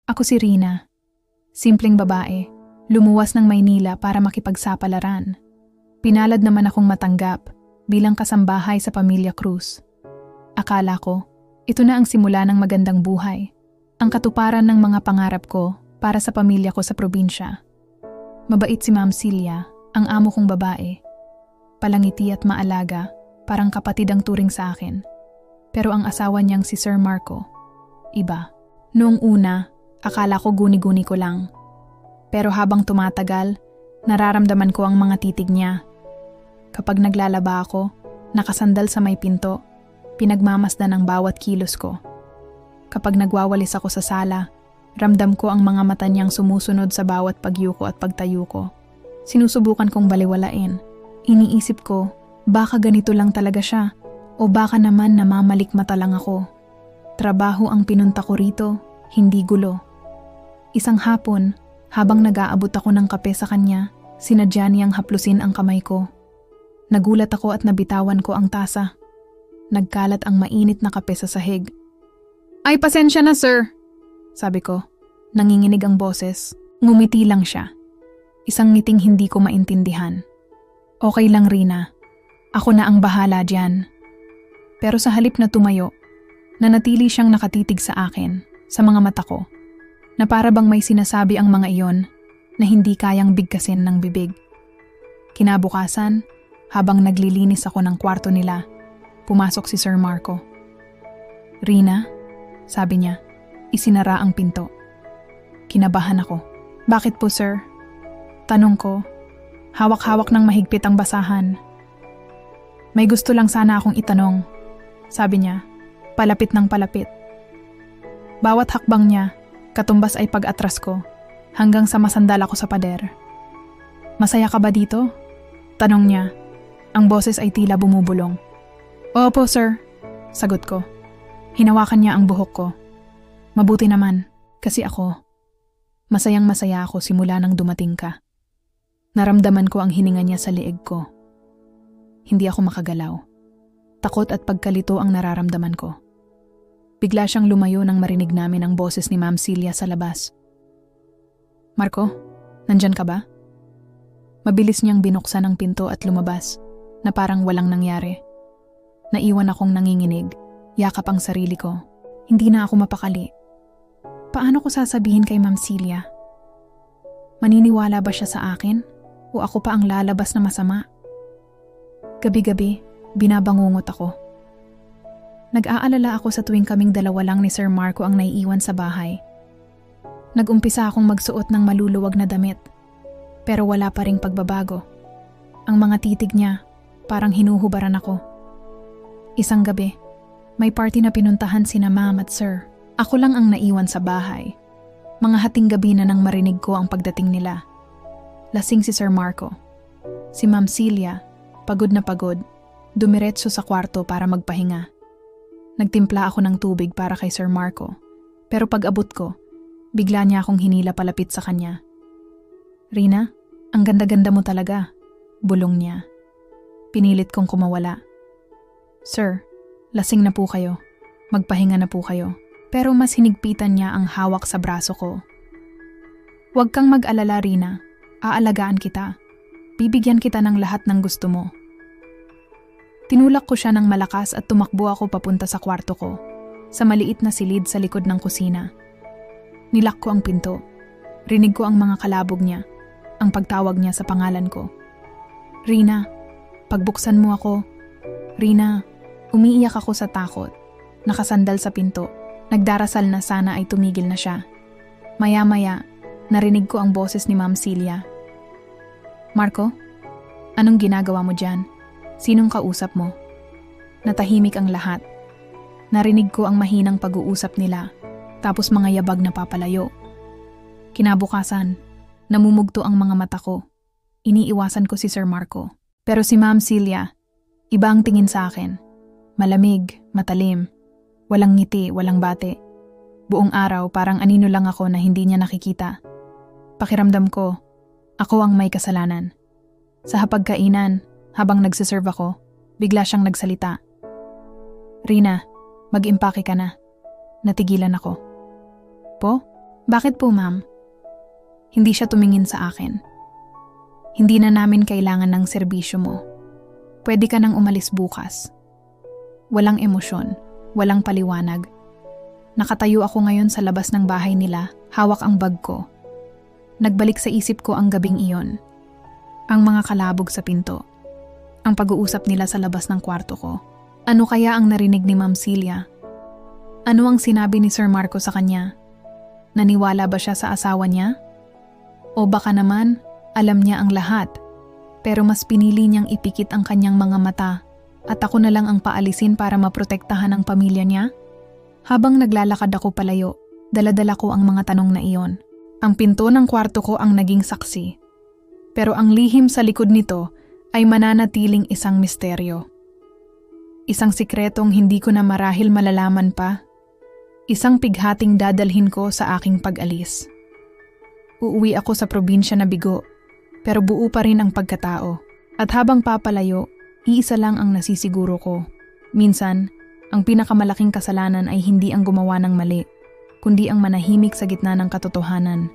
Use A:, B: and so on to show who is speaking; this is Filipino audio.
A: Ako si Rina. Simpleng babae, lumuwas ng Maynila para makipagsapalaran. Pinalad naman akong matanggap bilang kasambahay sa pamilya Cruz. Akala ko, ito na ang simula ng magandang buhay. Ang katuparan ng mga pangarap ko para sa pamilya ko sa probinsya. Mabait si Ma'am Celia, ang amo kong babae. Palangiti at maalaga, parang kapatid ang turing sa akin. Pero ang asawa niyang si Sir Marco, iba. Noong una, akala ko guni-guni ko lang. Pero habang tumatagal, nararamdaman ko ang mga titig niya. Kapag naglalaba ako, nakasandal sa may pinto, pinagmamasdan ang bawat kilos ko. Kapag nagwawalis ako sa sala, ramdam ko ang mga mata niyang sumusunod sa bawat pagyuko at pagtayo ko. Sinusubukan kong baliwalain. Iniisip ko, baka ganito lang talaga siya o baka naman namamalikmata lang ako. Trabaho ang pinunta ko rito, hindi gulo. Isang hapon, habang nag-aabot ako ng kape sa kanya, sinadya niyang haplusin ang kamay ko. Nagulat ako at nabitawan ko ang tasa. Nagkalat ang mainit na kape sa sahig. "Ay, pasensya na, sir," sabi ko. Nanginginig ang boses. Ngumiti lang siya. Isang ngiting hindi ko maintindihan. "Okay lang, Rina. Ako na ang bahala diyan." Pero sa halip na tumayo, nanatili siyang nakatitig sa akin, sa mga mata ko, na para bang may sinasabi ang mga iyon na hindi kayang bigkasin ng bibig. Kinabukasan, habang naglilinis ako ng kwarto nila, pumasok si Sir Marco. "Rina," sabi niya, isinara ang pinto. Kinabahan ako. "Bakit po, sir?" Tanong ko, hawak-hawak ng mahigpit ang basahan. "May gusto lang sana akong itanong," sabi niya, palapit ng palapit. Bawat hakbang niya, katumbas ay pag-atras ko, hanggang sa masandal ako sa pader. "Masaya ka ba dito?" Tanong niya. Ang boses ay tila bumubulong. "Opo, sir," sagot ko. Hinawakan niya ang buhok ko. "Mabuti naman, kasi ako. Masayang-masaya ako simula nang dumating ka." Naramdaman ko ang hininga niya sa liig ko. Hindi ako makagalaw. Takot at pagkalito ang nararamdaman ko. Bigla siyang lumayo nang marinig namin ang boses ni Ma'am Celia sa labas. "Marco, nandyan ka ba?" Mabilis niyang binuksan ang pinto at lumabas, na parang walang nangyari. Naiwan akong nanginginig, yakap ang sarili ko. Hindi na ako mapakali. Paano ko sasabihin kay Ma'am Celia? Maniniwala ba siya sa akin? O ako pa ang lalabas na masama? Gabi-gabi, binabangungot ako. Nag-aalala ako sa tuwing kaming dalawa lang ni Sir Marco ang naiiwan sa bahay. Nag-umpisa akong magsuot ng maluluwag na damit, pero wala pa ring pagbabago. Ang mga titig niya, parang hinuhubaran ako. Isang gabi, may party na pinuntahan sina Ma'am at Sir. Ako lang ang naiwan sa bahay. Mga hating gabi na nang marinig ko ang pagdating nila. Lasing si Sir Marco. Si Ma'am Celia, pagod na pagod, dumiretso sa kwarto para magpahinga. Nagtimpla ako ng tubig para kay Sir Marco, pero pag abot ko, bigla niya akong hinila palapit sa kanya. "Rina, ang ganda-ganda mo talaga," bulong niya. Pinilit kong kumawala. "Sir, lasing na po kayo. Magpahinga na po kayo." Pero mas hinigpitan niya ang hawak sa braso ko. "Huwag kang mag-alala, Rina. Aalagaan kita. Bibigyan kita ng lahat ng gusto mo." Tinulak ko siya ng malakas at tumakbo ako papunta sa kwarto ko, sa maliit na silid sa likod ng kusina. Nilak ko ang pinto. Rinig ko ang mga kalabog niya, ang pagtawag niya sa pangalan ko. "Rina, pagbuksan mo ako." "Rina." Umiiyak ako sa takot. Nakasandal sa pinto. Nagdarasal na sana ay tumigil na siya. Maya-maya, narinig ko ang boses ni Ma'am Celia. "Marco, anong ginagawa mo dyan? Sinong kausap mo?" Natahimik ang lahat. Narinig ko ang mahinang pag-uusap nila, tapos mga yabag na papalayo. Kinabukasan, namumugto ang mga mata ko. Iniiwasan ko si Sir Marco. Pero si Ma'am Celia, iba ang tingin sa akin. Malamig, matalim. Walang ngiti, walang bate. Buong araw parang anino lang ako na hindi niya nakikita. Pakiramdam ko, ako ang may kasalanan. Sa hapagkainan, habang nagsiserve ako, bigla siyang nagsalita. "Rina, mag-impake ka na." Natigilan ako. "Po? Bakit po, ma'am? Hindi siya tumingin sa akin. Hindi na namin kailangan ng serbisyo mo. Pwede ka nang umalis bukas. Walang emosyon, walang paliwanag. Nakatayo ako ngayon sa labas ng bahay nila, hawak ang bag ko. Nagbalik sa isip ko ang gabing iyon. Ang mga kalabog sa pinto. Ang pag-uusap nila sa labas ng kwarto ko. Ano kaya ang narinig ni Ma'am Celia? Ano ang sinabi ni Sir Marco sa kanya? Naniwala ba siya sa asawa niya? O baka naman, alam niya ang lahat, pero mas pinili niyang ipikit ang kanyang mga mata at ako na lang ang paalisin para maprotektahan ang pamilya niya? Habang naglalakad ako palayo, daladala ko ang mga tanong na iyon. Ang pinto ng kwarto ko ang naging saksi. Pero ang lihim sa likod nito ay mananatiling isang misteryo. Isang sikretong hindi ko na marahil malalaman pa. Isang pighating dadalhin ko sa aking pag-alis. Uuwi ako sa probinsya na bigo, pero buo pa rin ang pagkatao. At habang papalayo, iisa lang ang nasisiguro ko. Minsan, ang pinakamalaking kasalanan ay hindi ang gumawa ng mali, kundi ang manahimik sa gitna ng katotohanan.